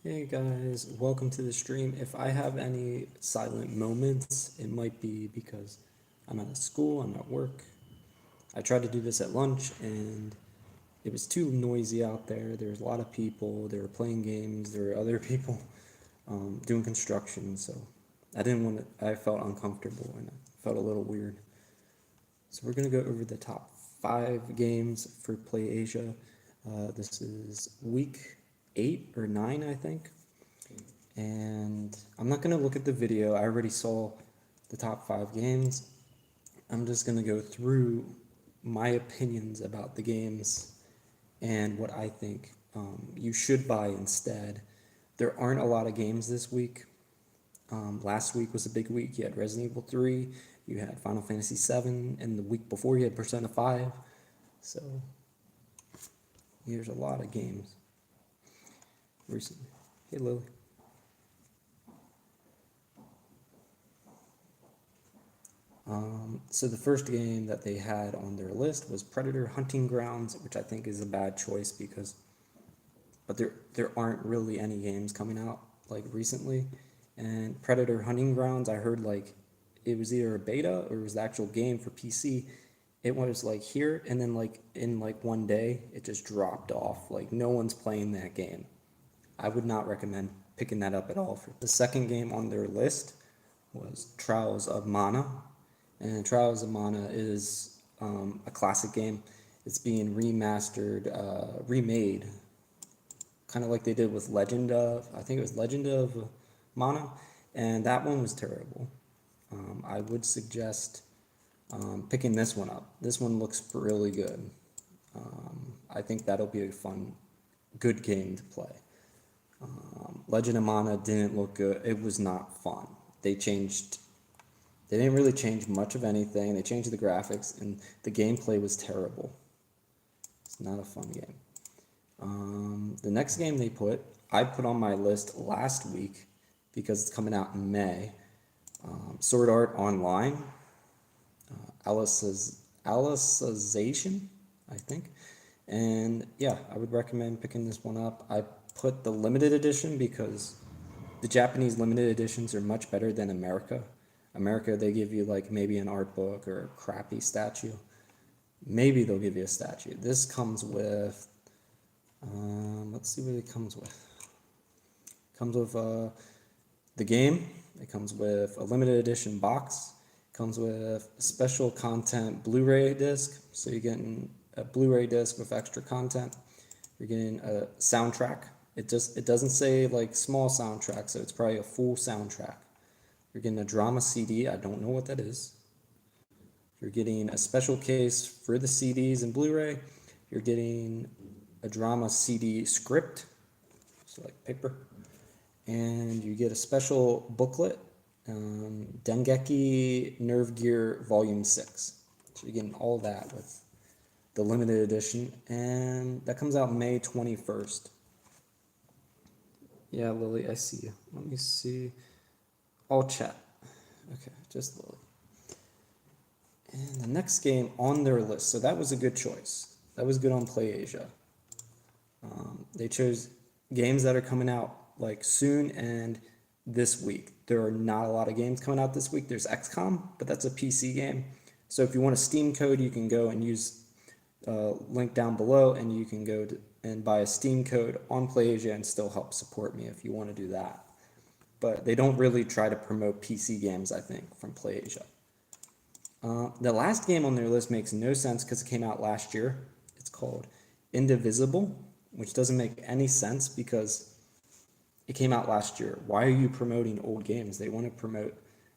Hey guys, welcome to the stream. If I have any silent moments, it might be because I'm at school, I'm at work. I tried to do this at lunch and it was too noisy out there. There was a lot of people, they were playing games, there were other people doing construction, so I didn't want to, I felt uncomfortable and it felt a little weird. So we're going to go over the top 5 games for PlayAsia. This is week 8 or 9, I think. And I'm not going to look at the video. I already saw the top 5 games. I'm just going to go through my opinions about the games and what I think you should buy instead. There aren't a lot of games this week. Last week was a big week. You had Resident Evil 3, you had Final Fantasy VII, and the week before you had Persona 5. So here's a lot of games recently. Hey Lily. So the first game that they had on their list was Predator Hunting Grounds, which I think is a bad choice but there aren't really any games coming out like recently. And Predator Hunting Grounds, I heard like it was either a beta or it was the actual game for PC. It was like here, and then like in like one day it just dropped off. Like no one's playing that game. I would not recommend picking that up at all. The second game on their list was Trials of Mana. And Trials of Mana is a classic game. It's being remastered, remade, kind of like they did with Legend of, I think it was Legend of Mana, and that one was terrible. I would suggest picking this one up. This one looks really good. I think that'll be a fun, good game to play. Legend of Mana didn't look good. It was not fun. They didn't really change much of anything. They changed the graphics, and the gameplay was terrible. It's not a fun game. The next game I put on my list last week because it's coming out in May. Sword Art Online, Alicization, I think. And yeah, I would recommend picking this one up. I put the limited edition because the Japanese limited editions are much better than America. America, they give you like maybe an art book or a crappy statue. Maybe they'll give you a statue. This comes with, let's see what it comes with. It comes with the game. It comes with a limited edition box. It comes with a special content Blu-ray disc. So you're getting a Blu-ray disc with extra content. You're getting a soundtrack. It doesn't say like small soundtrack, so it's probably a full soundtrack. You're getting a drama CD. I don't know what that is. You're getting a special case for the CDs and Blu-ray. You're getting a drama CD script, so like paper. And you get a special booklet, Dengeki Nerve Gear Volume 6. So you're getting all that with the limited edition. And that comes out May 21st. Yeah, Lily, I see you. Let me see. All chat. Okay, just Lily. And the next game on their list, so that was a good choice. That was good on PlayAsia. They chose games that are coming out like soon and this week. There are not a lot of games coming out this week. There's XCOM, but that's a PC game. So if you want a Steam code, you can go and use link down below, and you can go and buy a Steam code on PlayAsia and still help support me if you want to do that. But they don't really try to promote PC games, I think, from PlayAsia. The last game on their list makes no sense because it came out last year. It's called Indivisible, which doesn't make any sense because it came out last year. Why are you promoting old games? They want to promote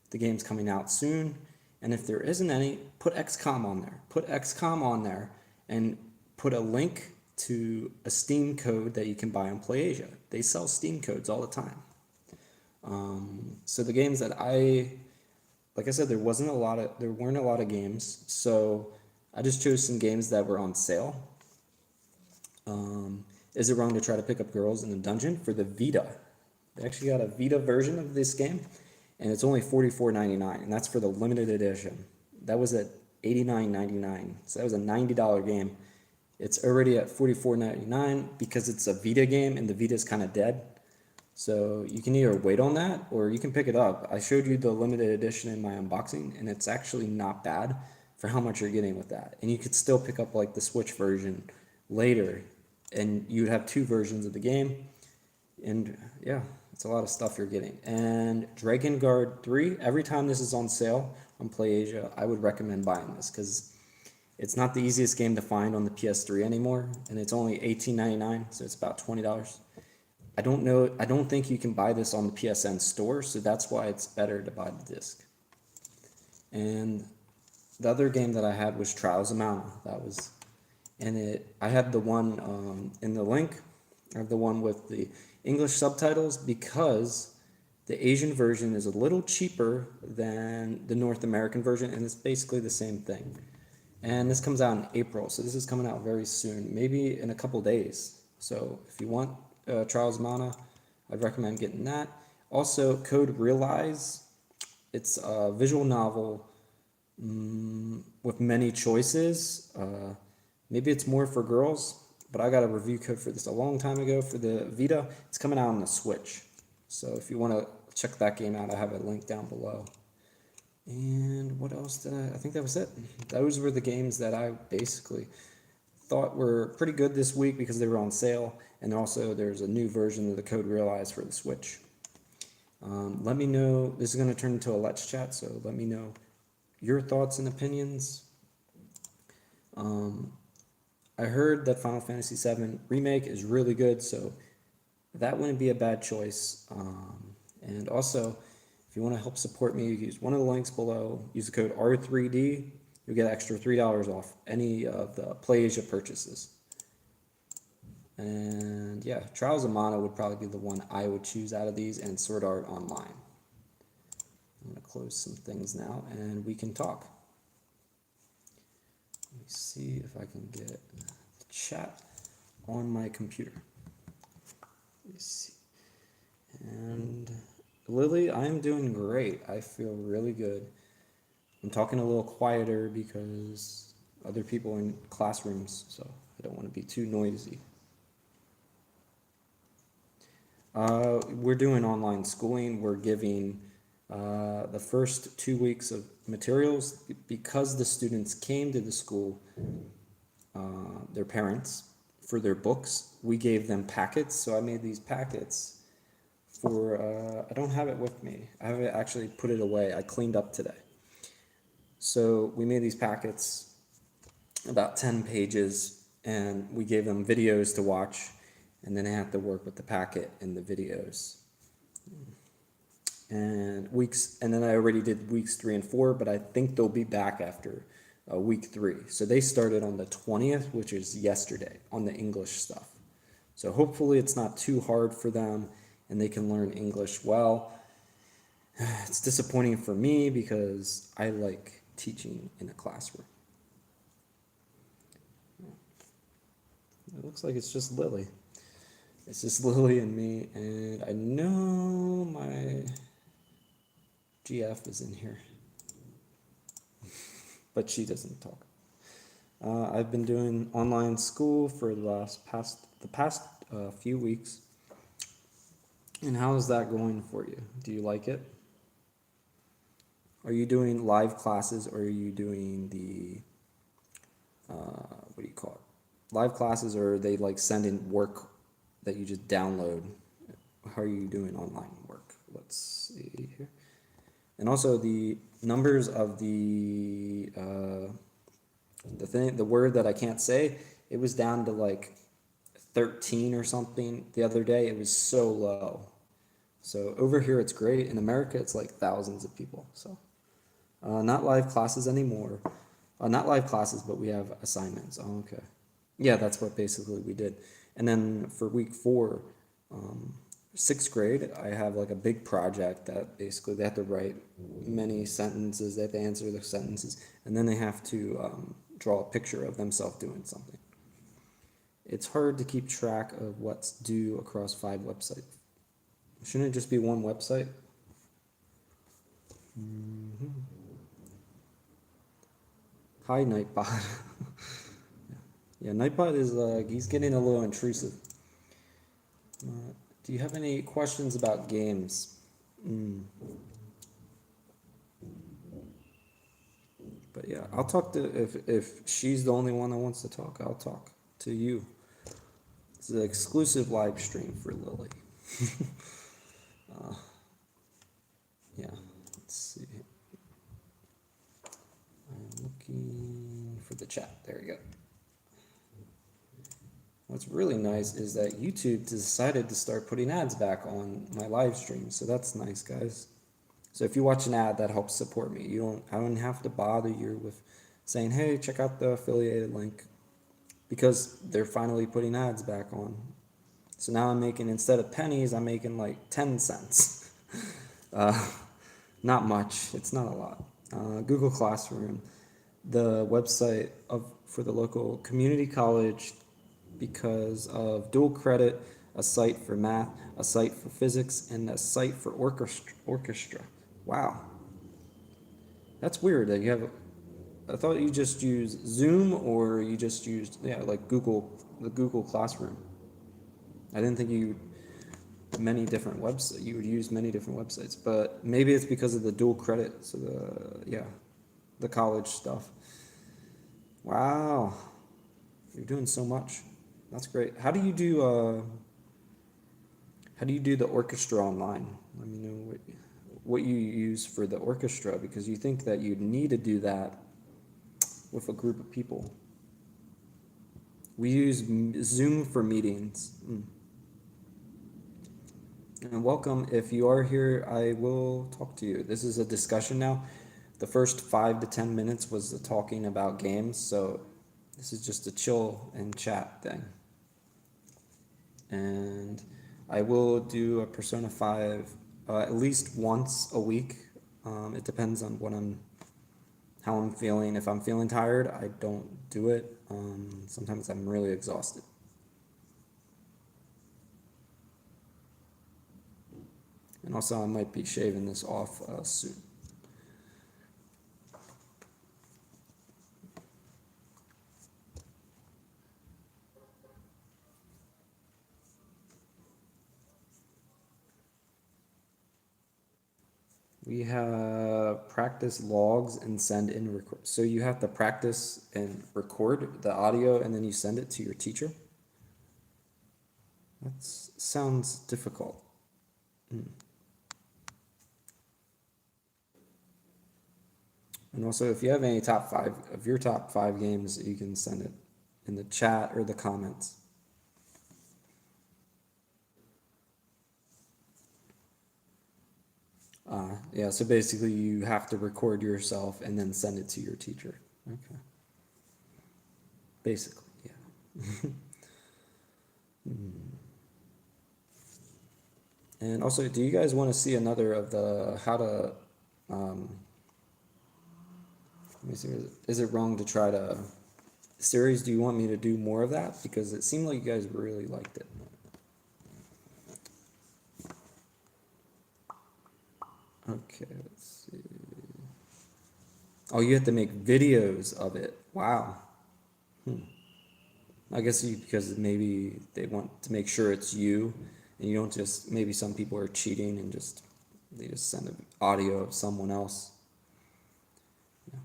the games coming out soon. And if there isn't any, put XCOM on there. Put XCOM on there and put a link to a Steam code that you can buy on PlayAsia. They sell Steam codes all the time. So the games that like I said, there weren't a lot of games, so I just chose some games that were on sale. Is it wrong to try to pick up girls in the dungeon for the Vita? They actually got a Vita version of this game, and it's only $44.99, and that's for the limited edition. That was at $89.99, so that was a $90 game. It's already at $44.99 because it's a Vita game, and the Vita is kind of dead. So you can either wait on that or you can pick it up. I showed you the limited edition in my unboxing, and it's actually not bad for how much you're getting with that. And you could still pick up like the Switch version later, and you'd have two versions of the game. And yeah, it's a lot of stuff you're getting. And Dragon Guard 3, every time this is on sale on PlayAsia, I would recommend buying this because it's not the easiest game to find on the PS3 anymore, and it's only $18.99, so it's about $20. I don't know. I don't think you can buy this on the PSN store, so that's why it's better to buy the disc. And the other game that I had was Trials of Mana. That was, and it. I had the one in the link. I have the one with the English subtitles because the Asian version is a little cheaper than the North American version, and it's basically the same thing. And this comes out in April, so this is coming out very soon, maybe in a couple days. So if you want Trials of Mana, I'd recommend getting that. Also, Code Realize, it's a visual novel with many choices. Maybe it's more for girls, but I got a review code for this a long time ago for the Vita. It's coming out on the Switch. So if you want to check that game out, I have a link down below. And what else did I think that was it. Those were the games that I basically thought were pretty good this week because they were on sale. And also there's a new version of the Code Realize for the Switch. Let me know. This is going to turn into a Let's Chat, so let me know your thoughts and opinions. I heard that Final Fantasy VII Remake is really good, so that wouldn't be a bad choice. And also, if you want to help support me, you use one of the links below. Use the code R3D. You'll get extra $3 off any of the PlayAsia purchases. And yeah, Trials of Mana would probably be the one I would choose out of these, and Sword Art Online. I'm going to close some things now, and we can talk. Let me see if I can get the chat on my computer. Let me see. And Lily, I'm doing great. I feel really good. I'm talking a little quieter because other people are in classrooms, so I don't want to be too noisy. We're doing online schooling. We're giving the first 2 weeks of materials because the students came to the school, their parents, for their books. We gave them packets, so I made these packets for, I don't have it with me. I haven't actually put it away. I cleaned up today. So we made these packets, about 10 pages, and we gave them videos to watch, and then they have to work with the packet and the videos. And then I already did weeks 3 and 4, but I think they'll be back after week 3. So they started on the 20th, which is yesterday, on the English stuff. So hopefully it's not too hard for them and they can learn English well. It's disappointing for me because I like teaching in a classroom. It looks like it's just Lily. It's just Lily and me, and I know my GF is in here, but she doesn't talk. I've been doing online school for the past few weeks. And how is that going for you? Do you like it? Are you doing live classes, or are you doing the, what do you call it? Live classes, or are they like sending work that you just download? How are you doing online work? Let's see here. And also the numbers of the word that I can't say, it was down to like 13 or something the other day. It was so low. So over here it's great. In America it's like thousands of people. So not live classes anymore. Not live classes, but we have assignments. Oh, okay. Yeah, that's what basically we did. And then for week 4, 6th grade, I have like a big project that basically they have to write many sentences, they have to answer the sentences, and then they have to draw a picture of themselves doing something. It's hard to keep track of what's due across 5 websites. Shouldn't it just be one website? Hi, Nightbot. Yeah, Nightbot is he's getting a little intrusive. Do Do you have any questions about games? But yeah, I'll talk to, if she's the only one that wants to talk, I'll talk to you. It's an exclusive live stream for Lily. Yeah, let's see. I'm looking for the chat. There you go. What's really nice is that YouTube decided to start putting ads back on my live stream, so that's nice, guys. So if you watch an ad, that helps support me. I don't have to bother you with saying, hey, check out the affiliated link, because they're finally putting ads back on. So now I'm making, instead of pennies, I'm making like 10 cents. Not much. It's not a lot. Google Classroom, the website for the local community college, because of dual credit, a site for math, a site for physics, and a site for orchestra. Wow. That's weird that you have. I thought you just used Zoom, or you just used, yeah, like the Google Classroom. I didn't think you would use many different websites, but maybe it's because of the dual credit. So the college stuff. Wow, you're doing so much. That's great. How do you do the orchestra online? Let me know what you use for the orchestra, because you think that you'd need to do that with a group of people. We use Zoom for meetings. And welcome. If you are here, I will talk to you. This is a discussion now. The first 5 to 10 minutes was the talking about games, so this is just a chill and chat thing. And I will do a Persona 5 at least once a week. It depends on how I'm feeling. If I'm feeling tired, I don't do it. Sometimes I'm really exhausted. And also I might be shaving this off soon. We have practice logs and send in record. So you have to practice and record the audio, and then you send it to your teacher? That sounds difficult. And also, if you have any top 5 of your top 5 games, you can send it in the chat or the comments. Yeah, so basically you have to record yourself and then send it to your teacher. Okay. Basically, yeah. And also, do you guys want to see another of the how to, let me see, is it wrong to try to, series, do you want me to do more of that? Because it seemed like you guys really liked it. Okay, let's see. Oh, you have to make videos of it. Wow. I guess because maybe they want to make sure it's you, and you don't just, maybe some people are cheating and they just send an audio of someone else. Yeah,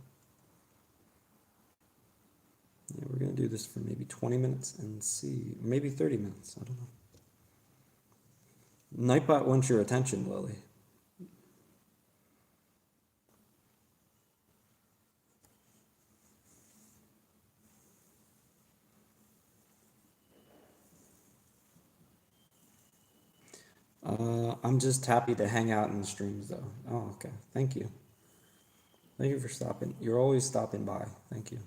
we're gonna do this for maybe 20 minutes and see, maybe 30 minutes, I don't know. Nightbot wants your attention, Lily. I'm just happy to hang out in the streams though. Oh, okay. Thank you. Thank you for stopping. You're always stopping by. Thank you.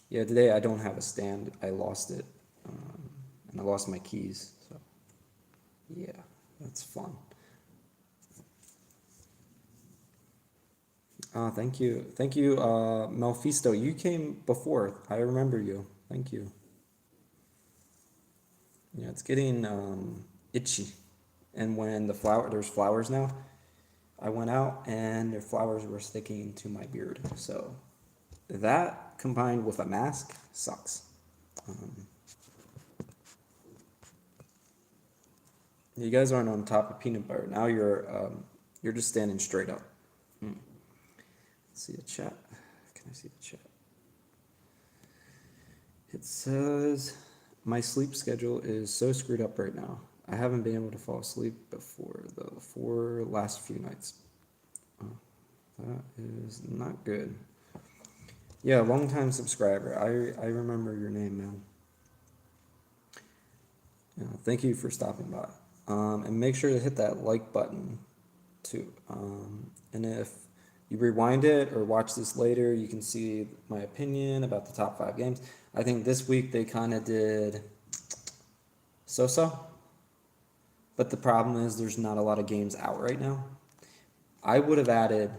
Yeah, today I don't have a stand. I lost it. And I lost my keys. So, yeah, that's fun. Thank you. Thank you, Mephisto. You came before. I remember you. Thank you. Yeah, it's getting itchy. And when there's flowers now, I went out and the flowers were sticking to my beard. So that that combined with a mask sucks. You guys aren't on top of peanut butter. Now you're just standing straight up. Let's see the chat. Can I see the chat? It says, my sleep schedule is so screwed up right now. I haven't been able to fall asleep before the 4 last few nights. Oh, that is not good. Yeah, long-time subscriber. I remember your name, man. Yeah, thank you for stopping by. And make sure to hit that like button too. And if you rewind it or watch this later, you can see my opinion about the top 5 games. I think this week they kind of did so-so. But the problem is there's not a lot of games out right now. I would have added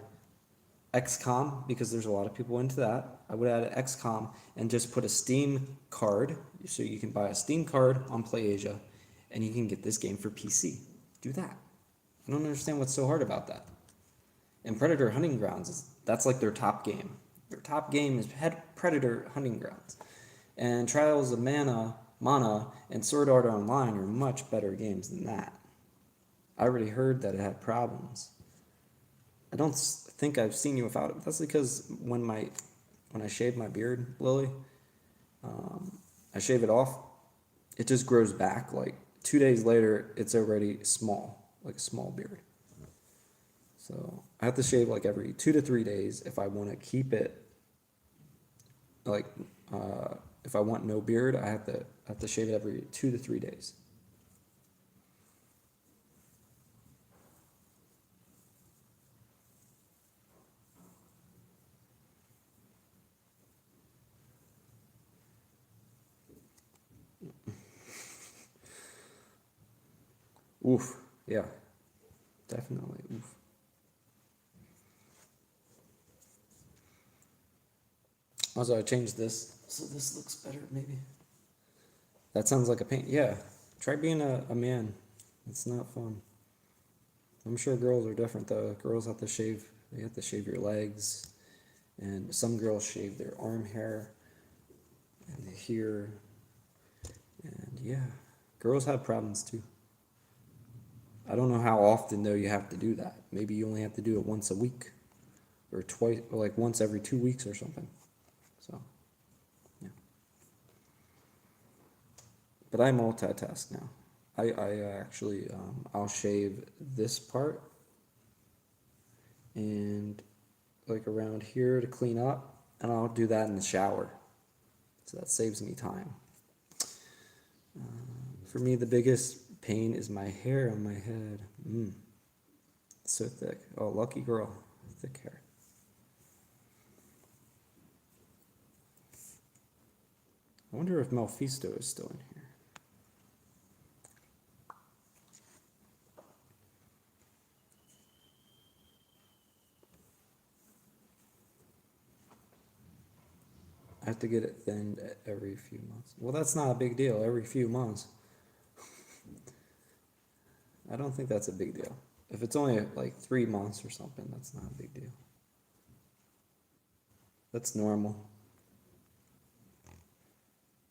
XCOM because there's a lot of people into that. I would add XCOM and just put a Steam card, so you can buy a Steam card on PlayAsia and you can get this game for PC. Do that. I don't understand what's so hard about that. And Predator Hunting Grounds, that's like their top game. Their top game is Predator Hunting Grounds. And Trials of Mana, and Sword Art Online are much better games than that. I already heard that it had problems. I don't think I've seen you without it. That's because when I shave my beard, Lily, I shave it off, it just grows back. Like 2 days later, it's already small, like a small beard. So I have to shave like every 2 to 3 days if I want to keep it. Like if I want no beard, I have to shave it every 2 to 3 days. Oof, yeah, definitely. Oof. Also, I changed this, so this looks better, maybe. That sounds like a pain. Yeah, try being a man. It's not fun. I'm sure girls are different, though. Girls have to shave, they have to shave your legs, and some girls shave their arm hair, and here, and yeah, girls have problems, too. I don't know how often, though, you have to do that. Maybe you only have to do it once a week, or twice, or like once every 2 weeks or something. So, yeah. But I multitask now. I actually, I'll shave this part and like around here to clean up, and I'll do that in the shower. So that saves me time. For me, the biggest pain is my hair on my head. So thick. Oh, lucky girl. Thick hair. I wonder if Mephisto is still in here. I have to get it thinned every few months. Well, that's not a big deal, every few months. I don't think that's a big deal. If it's only like 3 months or something, that's not a big deal. That's normal.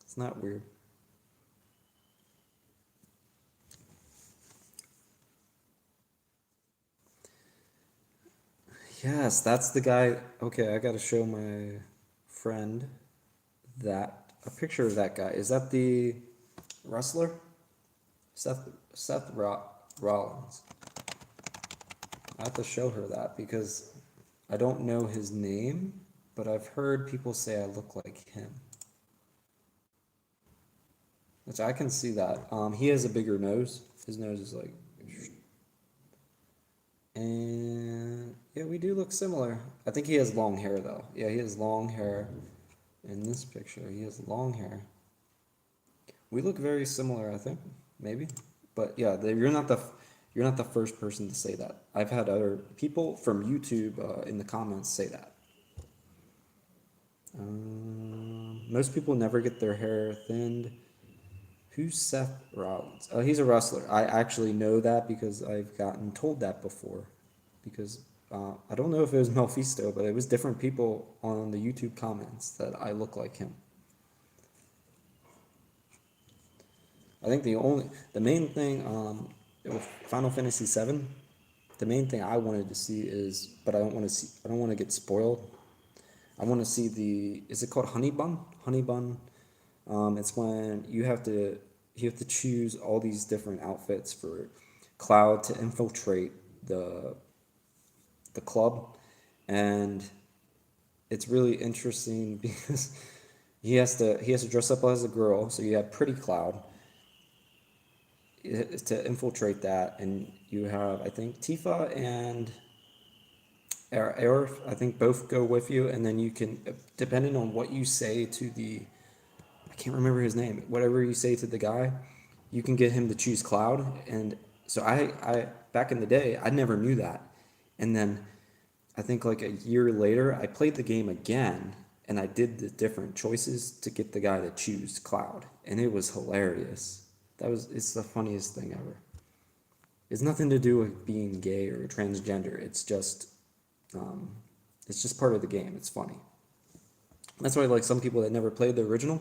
It's not weird. Yes, that's the guy. Okay, I gotta show my friend a picture of that guy. Is that the wrestler? Seth Rollins. I have to show her that because I don't know his name, but I've heard people say I look like him. Which I can see that. He has a bigger nose. His nose is like... And yeah, we do look similar. I think he has long hair though. Yeah, he has long hair. In this picture, he has long hair. We look very similar, I think. Maybe. But yeah, you're not the first person to say that. I've had other people from YouTube in the comments say that. Most people never get their hair thinned. Who's Seth Rollins? Oh, he's a wrestler. I actually know that because I've gotten told that before. Because I don't know if it was Mephisto, but it was different people on the YouTube comments that I look like him. I think the main thing with Final Fantasy VII, the main thing I wanted to see is, but I don't want to get spoiled. I want to see is it called Honey Bun? Honey Bun. It's when you have to choose all these different outfits for Cloud to infiltrate the club, and it's really interesting because he has to dress up as a girl. So you have Pretty Cloud to infiltrate that, and you have, I think, Tifa and Aerith, I think, both go with you, and then you can, depending on what you say to I can't remember his name, whatever you say to the guy, you can get him to choose Cloud. And so I back in the day, I never knew that, and then I think like a year later, I played the game again, and I did the different choices to get the guy to choose Cloud, and it was hilarious. It's the funniest thing ever. It's nothing to do with being gay or transgender. It's just part of the game. It's funny. That's why, like, some people that never played the original,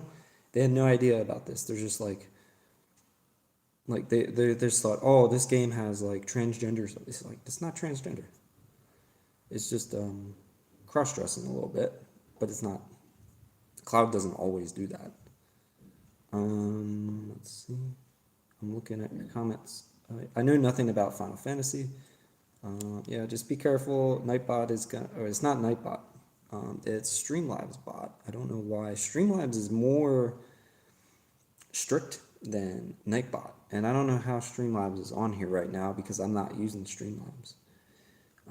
they had no idea about this. They're just like they just thought, oh, this game has like transgender stuff. It's like, it's not transgender. It's just cross dressing a little bit, but it's not. Cloud doesn't always do that. Let's see. I'm looking at your comments. I know nothing about Final Fantasy. Yeah, just be careful. Nightbot is gonna, or it's not Nightbot. It's Streamlabs bot. I don't know why. Streamlabs is more strict than Nightbot, and I don't know how Streamlabs is on here right now because I'm not using Streamlabs.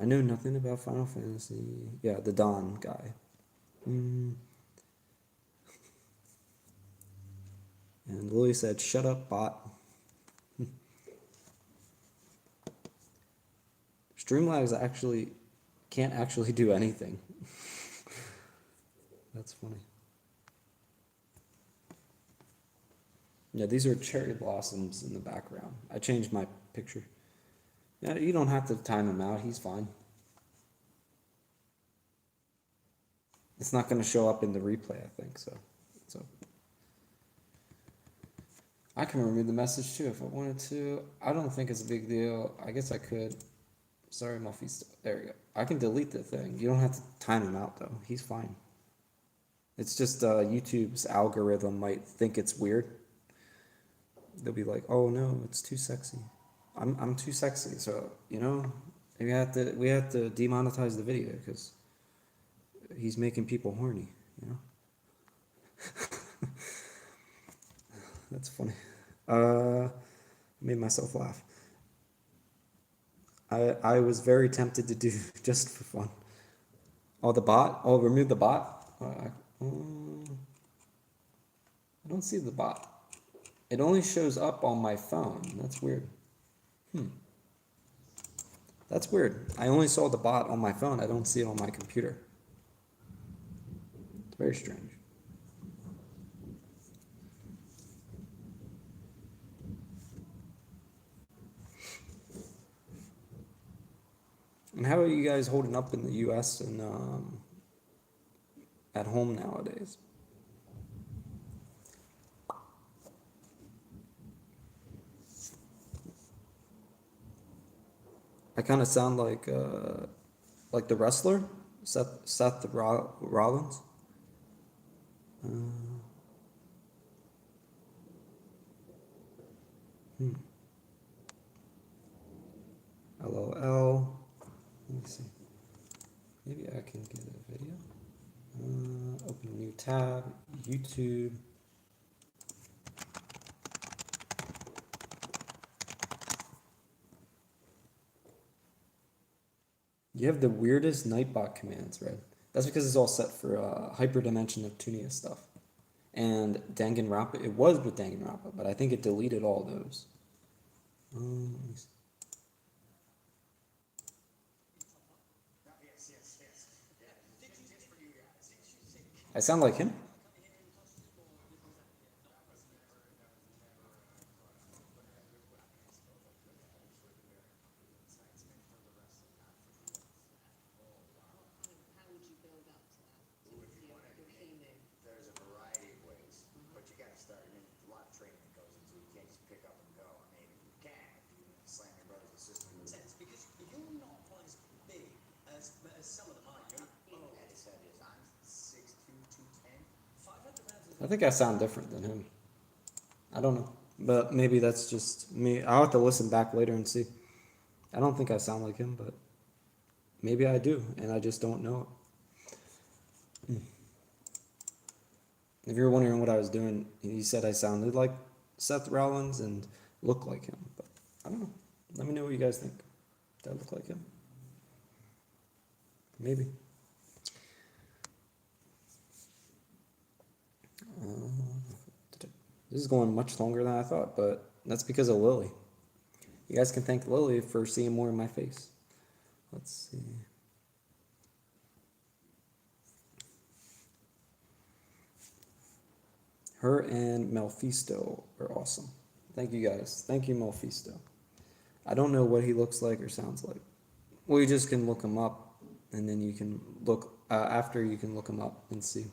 I know nothing about Final Fantasy. Yeah, the Don guy. And Lily said, "Shut up, bot." Streamlabs can't actually do anything. That's funny. Yeah, these are cherry blossoms in the background. I changed my picture. Yeah, you don't have to time him out. He's fine. It's not going to show up in the replay, I think, so. I can remove the message too if I wanted to. I don't think it's a big deal. I guess I could. Sorry, Mephisto. There we go. I can delete the thing. You don't have to time him out, though. He's fine. It's just YouTube's algorithm might think it's weird. They'll be like, "Oh no, it's too sexy." I'm too sexy, so we have to demonetize the video because he's making people horny. That's funny. Made myself laugh. I was very tempted to do just for fun. Oh, the bot? Oh, remove the bot? I don't see the bot. It only shows up on my phone. That's weird. That's weird. I only saw the bot on my phone. I don't see it on my computer. It's very strange. And how are you guys holding up in the US and at home nowadays? I kind of sound like the wrestler, Seth Rollins. LOL. Let me see. Maybe I can get a video. Open a new tab. YouTube. You have the weirdest Nightbot commands, Red. That's because it's all set for hyperdimension of Tunia stuff. And Danganronpa, it was with Danganronpa, but I think it deleted all those. Let me see. I sound like him? I think I sound different than him. I don't know. But maybe that's just me. I'll have to listen back later and see. I don't think I sound like him, but maybe I do, and I just don't know it. If you're wondering what I was doing, he said I sounded like Seth Rollins and looked like him, but I don't know. Let me know what you guys think. Did I look like him? Maybe. This is going much longer than I thought, but that's because of Lily. You guys can thank Lily for seeing more of my face. Let's see. Her and Mephisto are awesome. Thank you guys. Thank you, Mephisto. I don't know what he looks like or sounds like. Well, you just can look him up, and then you can look after you can look him up and see.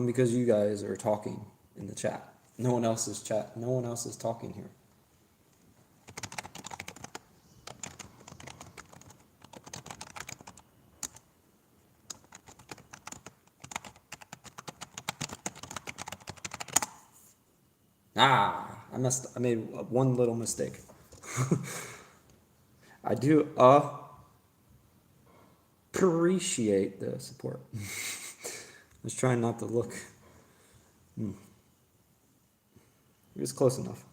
Because you guys are talking in the chat. No one else is chat. No one else is talking here. I made one little mistake. I do appreciate the support. I was trying not to look. It was close enough.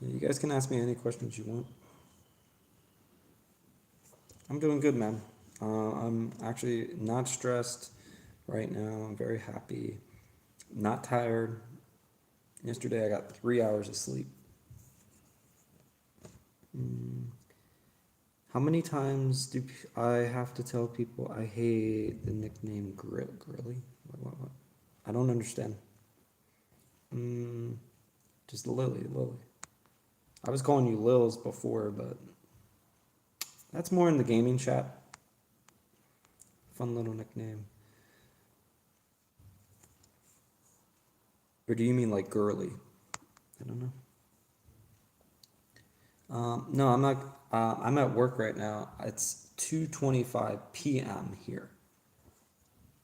You guys can ask me any questions you want. I'm doing good, man. I'm actually not stressed right now. I'm very happy. Not tired. Yesterday I got 3 hours of sleep. How many times do I have to tell people I hate the nickname Grilly? What? I don't understand. Just Lily. I was calling you Lils before, but that's more in the gaming chat. Fun little nickname. Or do you mean like girly? I don't know. No, I'm not. I'm at work right now. It's 2:25 p.m. here,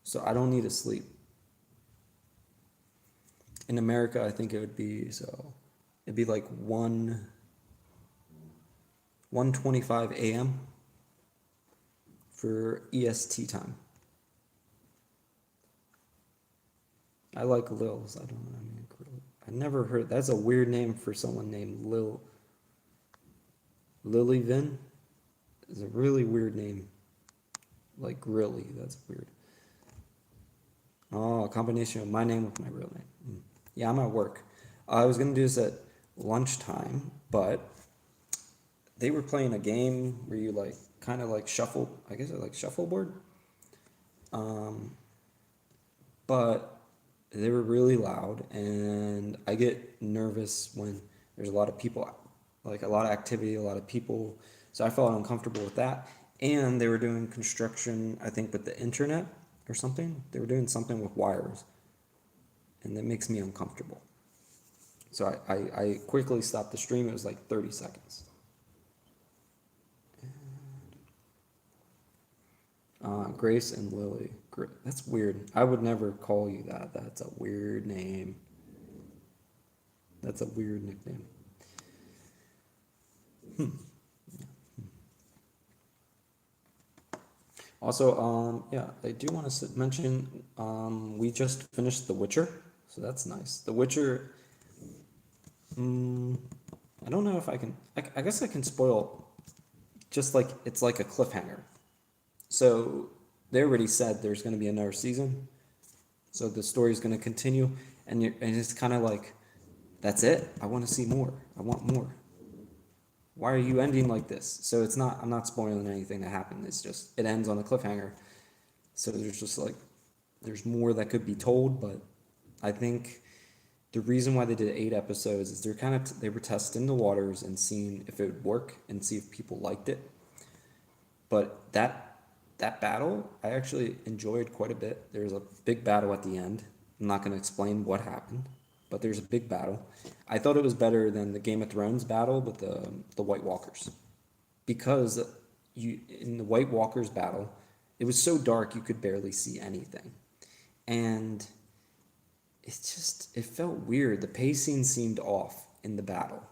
so I don't need to sleep. In America, I think it would be it'd be like 1:25 a.m. for EST time. I like Lils. I don't know. I never heard. That's a weird name for someone named Lil. Lily Vin is a really weird name. Like Grilly. That's weird. Oh, a combination of my name with my real name. Yeah, I'm at work. I was gonna do this at lunchtime, but they were playing a game where you like kind of like shuffle. I guess it's like shuffleboard. But they were really loud, and I get nervous when there's a lot of people, like a lot of activity, a lot of people. So I felt uncomfortable with that. And they were doing construction, I think, with the internet or something. They were doing something with wires, and that makes me uncomfortable. So I quickly stopped the stream. It was like 30 seconds. Grace and Lily. That's weird. I would never call you that. That's a weird name. That's a weird nickname. Also, yeah, I do want to mention we just finished The Witcher, so that's nice. The Witcher. I don't know if I can. I guess I can spoil. Just like it's like a cliffhanger. So they already said there's going to be another season. So the story is going to continue, and it's kind of like, that's it. I want to see more. I want more. Why are you ending like this? So it's not. I'm not spoiling anything that happened. It's just it ends on a cliffhanger. So there's just like there's more that could be told, but I think the reason why they did 8 episodes is they were testing the waters and seeing if it would work and see if people liked it. But that battle, I actually enjoyed quite a bit. There's a big battle at the end. I'm not going to explain what happened, but there's a big battle. I thought it was better than the Game of Thrones battle with the White Walkers. Because in the White Walkers battle, it was so dark you could barely see anything. and it felt weird. The pacing seemed off in the battle.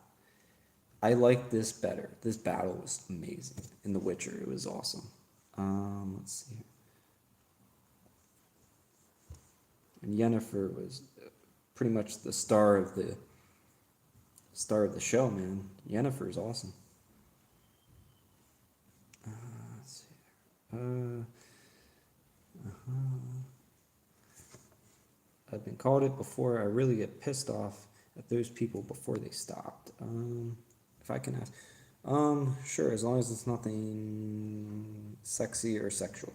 I liked this better. This battle was amazing. In The Witcher, it was awesome. Let's see. And Yennefer was pretty much the star of the show, man. Yennefer is awesome. Let's see. I've been called it before. I really get pissed off at those people before they stopped. If I can ask, sure, as long as it's nothing sexy or sexual.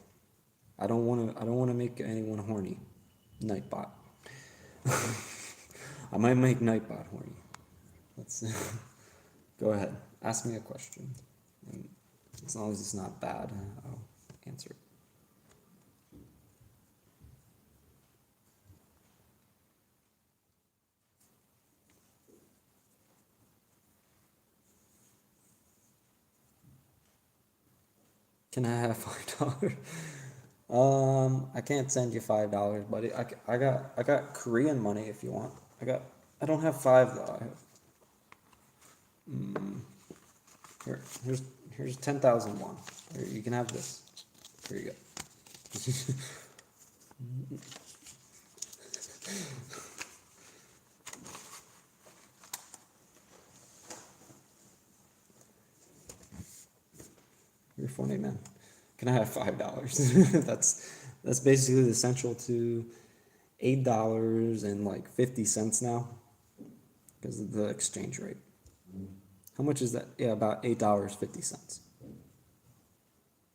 I don't want to make anyone horny. Nightbot. I might make Nightbot horny. Let's go ahead. Ask me a question. And as long as it's not bad, I'll answer it. Can I have $5? I can't send you $5, buddy. I got Korean money if you want. I don't have 5 though. I have, here's 10,000 won. Here, you can have this. Here you go. You're funny, man. Can I have $5? That's basically the essential to $8.50 now because of the exchange rate. How much is that? Yeah, about $8.50.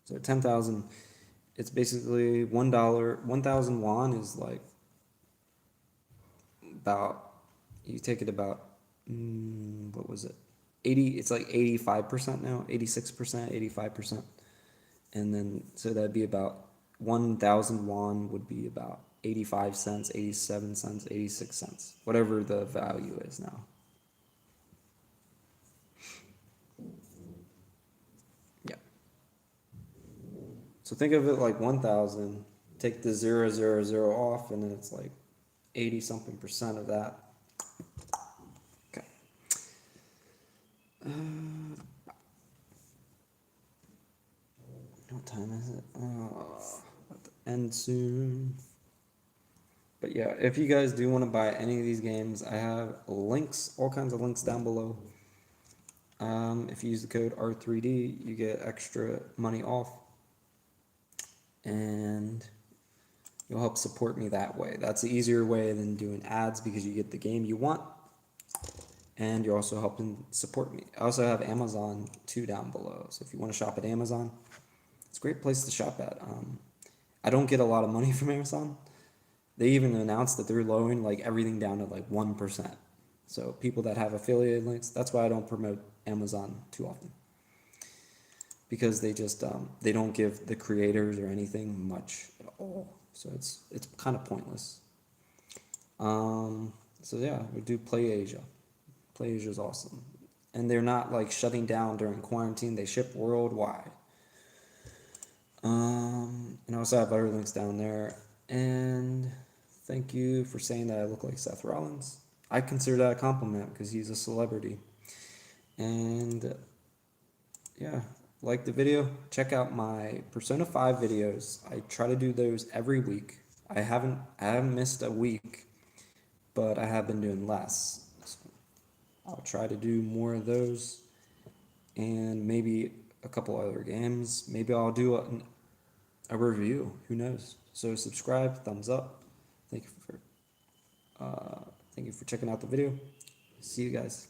So 10,000. It's basically $1. 1,000 won is like about. You take it about. What was it? 80. It's like 85% now. 86%. 85%. And then, so that'd be about 1,000 won would be about 85 cents, 87 cents, 86 cents, whatever the value is now. Yeah. So think of it like 1,000, take the 000 off, and then it's like 80 something percent of that. Okay. What time is it? About to end soon. But yeah, if you guys do want to buy any of these games, I have links, all kinds of links down below. If you use the code R3D, you get extra money off. And you'll help support me that way. That's the easier way than doing ads because you get the game you want. And you're also helping support me. I also have Amazon too down below. So if you want to shop at Amazon, it's a great place to shop at. I don't get a lot of money from Amazon. They even announced that they're lowering like everything down to like 1%. So people that have affiliated links, that's why I don't promote Amazon too often. Because they just they don't give the creators or anything much at all. So it's kind of pointless. So yeah, we do PlayAsia. PlayAsia is awesome. And they're not like shutting down during quarantine. They ship worldwide. And I also have other links down there. And thank you for saying that I look like Seth Rollins. I consider that a compliment because he's a celebrity. And yeah, like the video, check out my Persona 5 videos. I try to do those every week. I haven't missed a week, but I have been doing less. So I'll try to do more of those and maybe a couple other games. Maybe I'll do a review. Who knows? So subscribe, thumbs up. Thank you for checking out the video. See you guys.